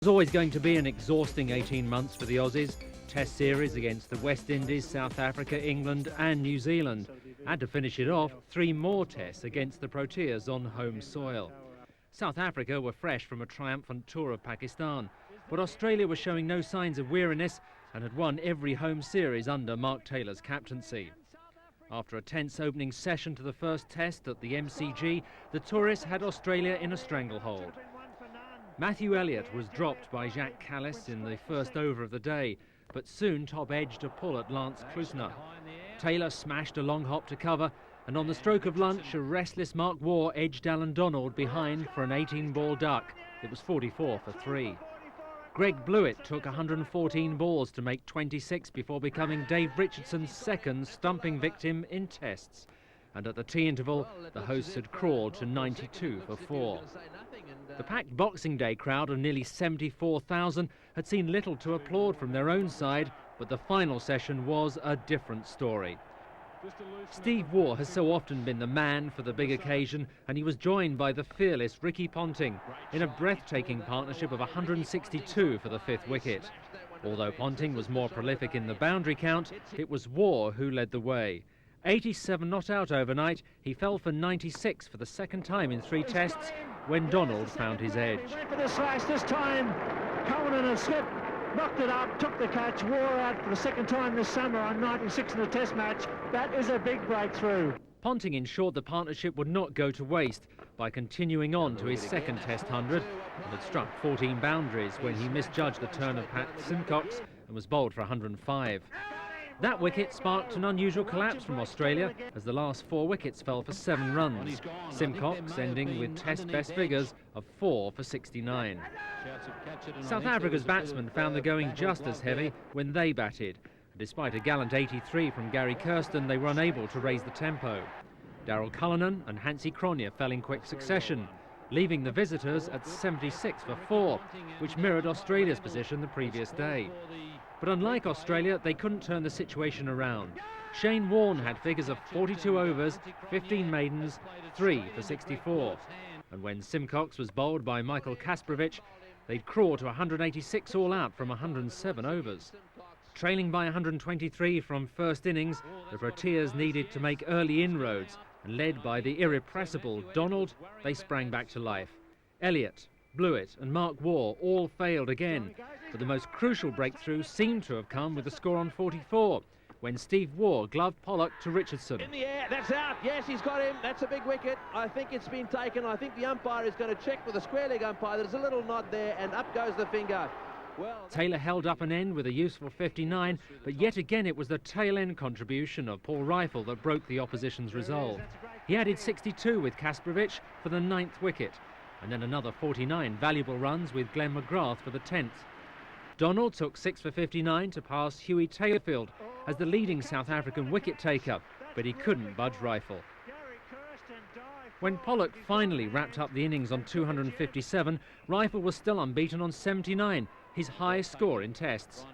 It's always going to be an exhausting 18 months for the Aussies. Test series against the West Indies, South Africa, England and New Zealand. And to finish it off, 3 more tests against the Proteas on home soil. South Africa were fresh from a triumphant tour of Pakistan, but Australia was showing no signs of weariness and had won every home series under Mark Taylor's captaincy. After a tense opening session to the first test at the MCG, the tourists had Australia in a stranglehold. Matthew Elliott was dropped by Jacques Kallis in the first over of the day, but soon top-edged a pull at Lance Klusener. Taylor smashed a long hop to cover, and on the stroke of lunch, a restless Mark Waugh edged Alan Donald behind for an 18-ball duck. It was 44 for 3. Greg Blewett took 114 balls to make 26 before becoming Dave Richardson's second stumping victim in tests. And at the tea interval, the hosts had crawled to 92 for 4. The packed Boxing Day crowd of nearly 74,000 had seen little to applaud from their own side, but the final session was a different story. Steve Waugh has so often been the man for the big occasion, and he was joined by the fearless Ricky Ponting in a breathtaking partnership of 162 for the 5th wicket. Although Ponting was more prolific in the boundary count, it was Waugh who led the way. 87 not out overnight, he fell for 96 for the second time in 3 tests when Donald found his edge. He went for the slash this time. Cullinan had slipped, knocked it up, took the catch, Waugh out for the second time this summer on 96 in the test match. That is a big breakthrough. Ponting ensured the partnership would not go to waste by continuing on to his second test 100 and had struck 14 boundaries when he misjudged the turn of Pat Simcox and was bowled for 105. That wicket sparked an unusual collapse from Australia as the last 4 wickets fell for 7 runs. Simcox ending with test best figures of 4 for 69. South Africa's batsmen found the going just as heavy when they batted. Despite a gallant 83 from Gary Kirsten, they were unable to raise the tempo. Daryl Cullinan and Hansie Cronje fell in quick succession, leaving the visitors at 76 for 4, which mirrored Australia's position the previous day. But unlike Australia, they couldn't turn the situation around. Shane Warne had figures of 42 overs, 15 maidens, 3 for 64. And when Simcox was bowled by Michael Kasprowicz, they'd crawl to 186 all out from 107 overs. Trailing by 123 from first innings, the Proteas needed to make early inroads, and led by the irrepressible Donald, they sprang back to life. Elliott, Blewett and Mark Waugh all failed again, but the most crucial breakthrough seemed to have come with a score on 44, when Steve Waugh gloved Pollock to Richardson. In the air, that's out, yes, he's got him, that's a big wicket. I think it's been taken. I think the umpire is going to check with a square leg umpire. There's a little nod there, and up goes the finger. Well, Taylor held up an end with a useful 59, but yet again it was the tail-end contribution of Paul Rifle that broke the opposition's resolve. He added 62 with Kasprowicz for the 9th wicket, and then another 49 valuable runs with Glenn McGrath for the 10th. Donald took 6 for 59 to pass Huey Taylorfield as the leading South African wicket-taker, but he couldn't budge Rifle. When Pollock finally wrapped up the innings on 257, Rifle was still unbeaten on 79, his highest score in tests.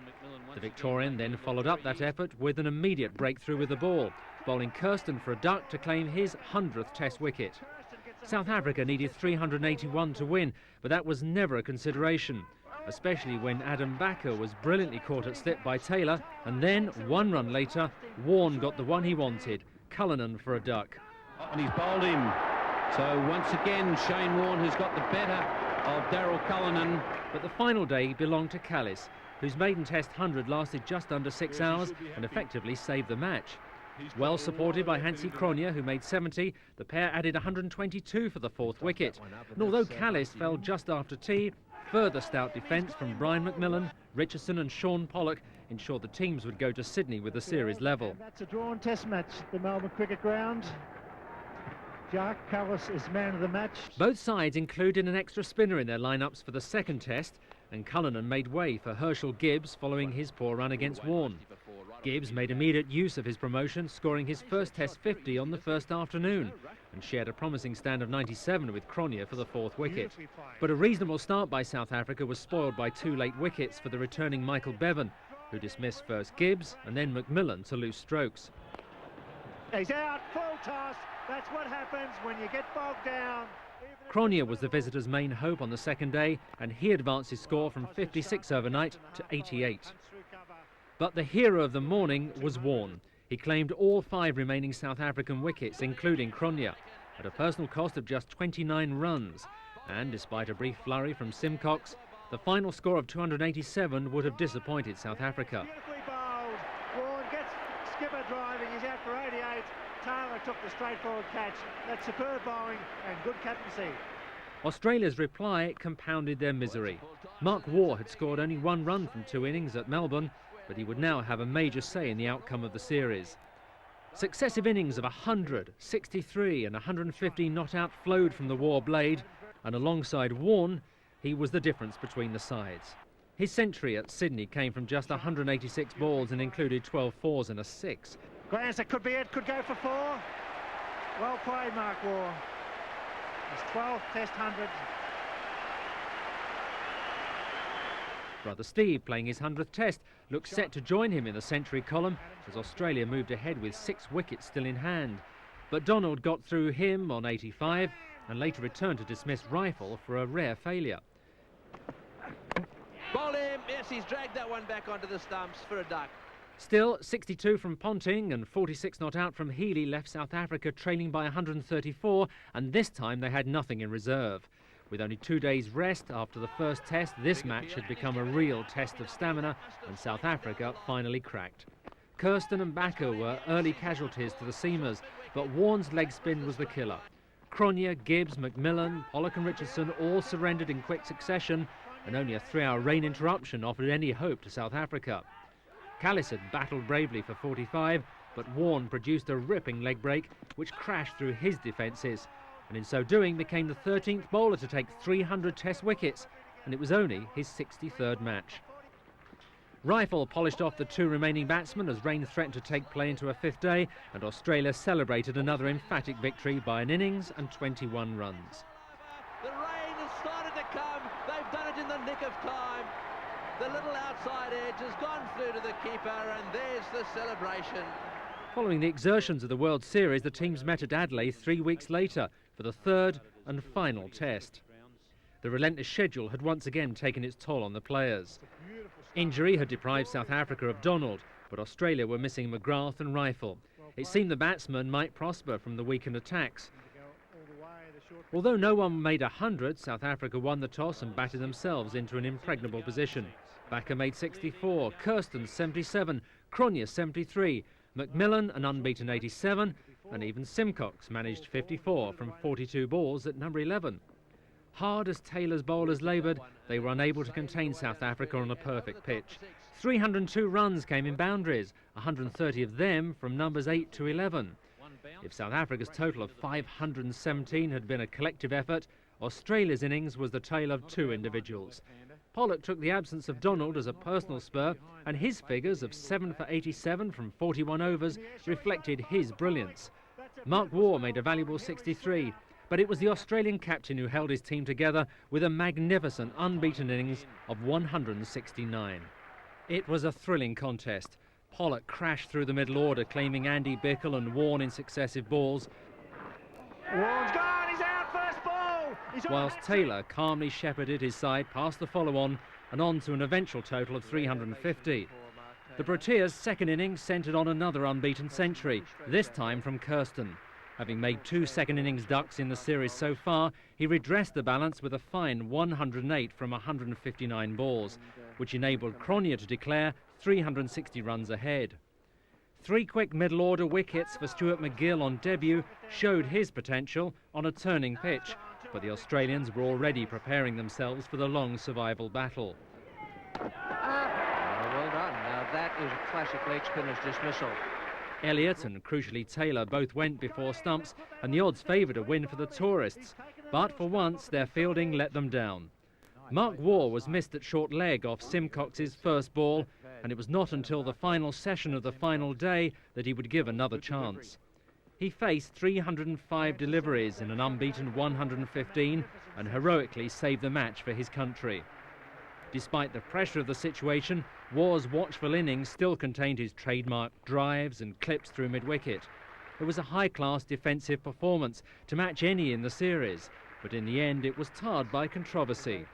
The Victorian then followed up that effort with an immediate breakthrough with the ball, bowling Kirsten for a duck to claim his 100th test wicket. South Africa needed 381 to win, but that was never a consideration, especially when Adam Backer was brilliantly caught at slip by Taylor, and then, 1 run later, Warne got the one he wanted, Cullinan for a duck. And he's bowled him. So once again, Shane Warne has got the better of Daryl Cullinan. But the final day belonged to Kallis, whose maiden test 100 lasted just under 6 hours and effectively saved the match. Well supported by Hansie Cronje, who made 70, the pair added 122 for the 4th wicket. And although Kallis fell just after tea, further stout defence from Brian McMillan, Richardson and Sean Pollock ensured the teams would go to Sydney with the series level. That's a drawn test match at the Melbourne Cricket Ground. Jacques Kallis is man of the match. Both sides included an extra spinner in their lineups for the 2nd test, and Cullinan made way for Herschel Gibbs following his poor run against Warne. Gibbs made immediate use of his promotion, scoring his first test 50 on the first afternoon, and shared a promising stand of 97 with Cronje for the 4th wicket. But a reasonable start by South Africa was spoiled by 2 late wickets for the returning Michael Bevan, who dismissed first Gibbs and then McMillan to loose strokes. He's out, full toss. That's what happens when you get bogged down. Cronje was the visitors' main hope on the second day, and he advanced his score from 56 overnight to 88. But the hero of the morning was Warne. He claimed all 5 remaining South African wickets, including Cronje, at a personal cost of just 29 runs. And despite a brief flurry from Simcox, the final score of 287 would have disappointed South Africa. Beautifully bowled. Warne gets skipper driving. He's out for 88. Taylor took the straightforward catch. That's superb bowling and good captaincy. Australia's reply compounded their misery. Mark Waugh had scored only 1 run from 2 innings at Melbourne, but he would now have a major say in the outcome of the series. Successive innings of 100, 63 and 150 not out flowed from the Waugh blade, and alongside Warne, he was the difference between the sides. His century at Sydney came from just 186 balls and included 12 fours and a 6. Glance, it could be it, could go for 4. Well played, Mark Waugh. His 12th Test 100. Brother Steve, playing his 100th Test, looks set to join him in the century column as Australia moved ahead with 6 wickets still in hand. But Donald got through him on 85 and later returned to dismiss Rifle for a rare failure. Ball him. Yes, he's dragged that one back onto the stumps for a duck. Still, 62 from Ponting and 46 not out from Healy left South Africa trailing by 134, and this time they had nothing in reserve. With only 2 days rest after the first test, this match had become a real test of stamina, and South Africa finally cracked. Kirsten and Backer were early casualties to the seamers, but Warne's leg spin was the killer. Cronje, Gibbs, McMillan, Pollock and Richardson all surrendered in quick succession, and only a 3-hour rain interruption offered any hope to South Africa. Callis had battled bravely for 45, but Warne produced a ripping leg break which crashed through his defences, and in so doing became the 13th bowler to take 300 Test wickets, and it was only his 63rd match. Rifle polished off the 2 remaining batsmen as rain threatened to take play into a 5th day, and Australia celebrated another emphatic victory by an innings and 21 runs. The rain has started to come. They've done it in the nick of time. The little outside edge has gone through to the keeper, and there's the celebration. Following the exertions of the World Series, the teams met at Adelaide 3 weeks later for the 3rd and final test. The relentless schedule had once again taken its toll on the players. Injury had deprived South Africa of Donald, but Australia were missing McGrath and Rifle. It seemed the batsmen might prosper from the weakened attacks. Although no one made 100, South Africa won the toss and batted themselves into an impregnable position. Backer made 64, Kirsten 77, Cronje 73, McMillan an unbeaten 87, and even Simcox managed 54 from 42 balls at number 11. Hard as Taylor's bowlers laboured, they were unable to contain South Africa on a perfect pitch. 302 runs came in boundaries, 130 of them from numbers 8 to 11. If South Africa's total of 517 had been a collective effort, Australia's innings was the tale of 2 individuals. Pollock took the absence of Donald as a personal spur, and his figures of 7 for 87 from 41 overs reflected his brilliance. Mark Waugh made a valuable 63, but it was the Australian captain who held his team together with a magnificent unbeaten innings of 169. It was a thrilling contest. Pollock crashed through the middle order, claiming Andy Bickle and Warne in successive balls, Warne's gone, he's out, first ball! whilst Taylor calmly shepherded his side past the follow-on and on to an eventual total of 350. The Proteas' second innings centred on another unbeaten century, this time from Kirsten. Having made 2 second innings ducks in the series so far, he redressed the balance with a fine 108 from 159 balls, which enabled Cronje to declare 360 runs ahead. 3 quick middle-order wickets for Stuart McGill on debut showed his potential on a turning pitch, but the Australians were already preparing themselves for the long survival battle. Well done. Now that is a classic leg spinner's dismissal. Elliott and, crucially, Taylor both went before stumps, and the odds favoured a win for the tourists. But for once, their fielding let them down. Mark Waugh was missed at short leg off Simcox's first ball, and it was not until the final session of the final day that he would give another chance. He faced 305 deliveries in an unbeaten 115 and heroically saved the match for his country. Despite the pressure of the situation, Waugh's watchful innings still contained his trademark drives and clips through mid-wicket. It was a high-class defensive performance to match any in the series, but in the end it was tarred by controversy.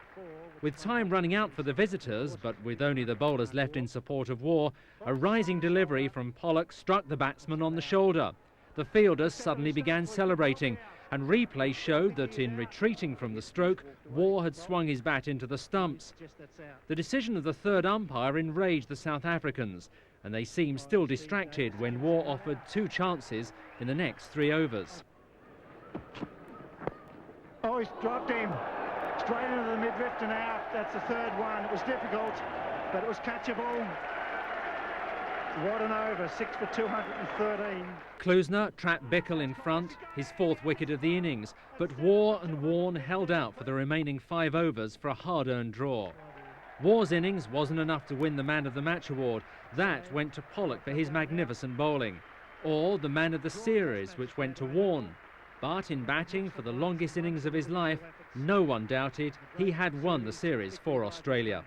With time running out for the visitors, but with only the bowlers left in support of Waugh, a rising delivery from Pollock struck the batsman on the shoulder. The fielders suddenly began celebrating, and replay showed that in retreating from the stroke, Waugh had swung his bat into the stumps. The decision of the third umpire enraged the South Africans, and they seemed still distracted when Waugh offered 2 chances in the next 3 overs. Oh, he's dropped him. Straight into the midriff and out. That's the third one. It was difficult, but it was catchable. What an over, 6 for 213. Klusner trapped Bickle in front, his 4th wicket of the innings, but Waugh and Warne held out for the remaining 5 overs for a hard-earned draw. Waugh's innings wasn't enough to win the Man of the Match award. That went to Pollock for his magnificent bowling, or the Man of the Series, which went to Warne. But in batting for the longest innings of his life, no one doubted he had won the series for Australia.